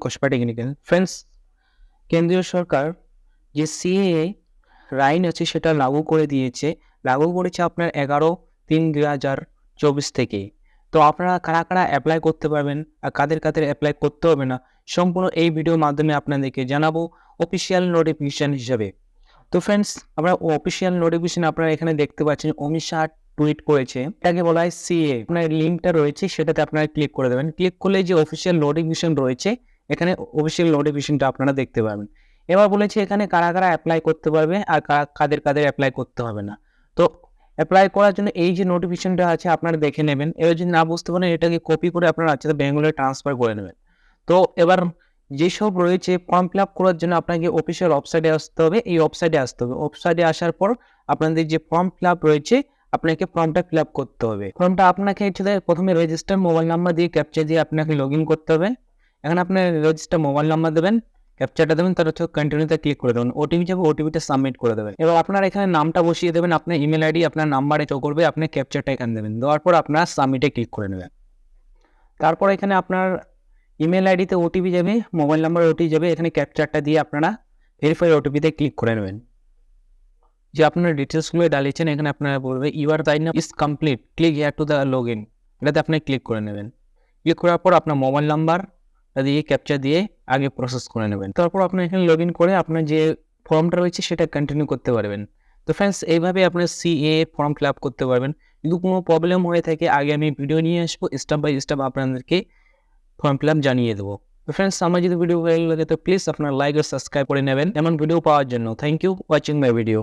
Kasba technical friends, কেন্দ্রীয় সরকার যে CAA আইন আছে সেটা লাগু করেছে আপনার 11/3/2024 থেকে। তো আপনারা কারা কারা অ্যাপ্লাই করতে পারবেন আর কাদের কাদের অ্যাপ্লাই করতে হবে না, সম্পূর্ণ এই ভিডিওর মাধ্যমে আপনাদেরকে জানাবো অফিসিয়াল নোটিফিকেশন হিসাবে। তো ফ্রেন্ডস, আমরা অফিসিয়াল নোটিফিকেশন আপনারা এখানে দেখতে পাচ্ছেন, অমিত শাহ টুইট করেছে, এটাকে বলা হয় সিএ। আপনার লিঙ্কটা রয়েছে, সেটাতে আপনারা ক্লিক করে দেবেন। ক্লিক করলে যে অফিসিয়াল নোটিফিকেশন রয়েছে, এখানে অফিসিয়াল নোটিফিকেশনটা আপনারা দেখতে পাবেন। এবার বলেছে এখানে কারা কারা অ্যাপ্লাই করতে পারবে আর কাদের কাদের অ্যাপ্লাই করতে হবে না। তো অ্যাপ্লাই করার জন্য এই যে নোটিফিকেশনটা আছে আপনারা দেখে নেবেন। এবার যদি না বুঝতে পারেন, এটাকে কপি করে আপনারা আচ্ছা ব্যাঙ্গালোরে ট্রান্সফার করে নেবেন। তো এবার যেসব রয়েছে ফর্ম ফিল আপ করার জন্য আপনাকে অফিসিয়াল ওয়েবসাইটে আসতে হবে। এই ওয়েবসাইটে আসতে হবে। ওয়েবসাইটে আসার পর আপনাদের যে ফর্ম ফিল আপ রয়েছে, আপনাকে ফর্মটা ফিল আপ করতে হবে। ফর্মটা আপনাকে প্রথমে রেজিস্টার মোবাইল নাম্বার দিয়ে ক্যাপচা দিয়ে আপনাকে লগ ইন করতে হবে। এখন আপনার রেজিস্টার মোবাইল নাম্বার দেবেন, ক্যাপচারটা দেবেন, তার কন্টিনিউতে ক্লিক করে দেবেন। ওটিপি যাবে, ওটিপিটা সাবমিট করে দেবেন। এবার আপনার এখানে নামটা বসিয়ে দেবেন, আপনার ইমেল আইডি আপনার নাম্বারে শো করবে, আপনি ক্যাপচারটা এখানে দেবেন। দেওয়ার পর আপনার সাবমিটে ক্লিক করে নেবেন। তারপর এখানে আপনার ইমেল আইডিতে ওটিপি যাবে, মোবাইল নাম্বারে ওটিপি যাবে, এখানে ক্যাপচারটা দিয়ে আপনারা ভেরিফাই ওটিপিতে ক্লিক করে নেবেন। যে আপনার ডিটেলসগুলো ডালিয়েছেন, এখানে আপনারা বলবে your sign up is complete, click here to the log in, এটাতে আপনি ক্লিক করে নেবেন। ক্লিক করার পর আপনার মোবাইল নাম্বার দিয়ে ক্যাপচা দিয়ে আগে প্রসেস করে নেবেন। তারপর আপনি এখানে লগ ইন করে আপনার যে ফর্মটা রয়েছে সেটা কন্টিনিউ করতে পারবেন। তো ফ্রেন্ডস, এইভাবে আপনার সিএ ফর্ম ফিল আপ করতে পারবেন। যদি কোনো প্রবলেম হয়ে থাকে, আগে আমি ভিডিও নিয়ে আসবো, স্টেপ বাই স্টেপ আপনাদেরকে ফর্ম ফিল আপ জানিয়ে দেবো। তো ফ্রেন্ডস, আমার যদি ভিডিও ভালো লাগে তো প্লিজ আপনার লাইক আর সাবস্ক্রাইব করে নেবেন এমন ভিডিও পাওয়ার জন্য। Thank you watching my video.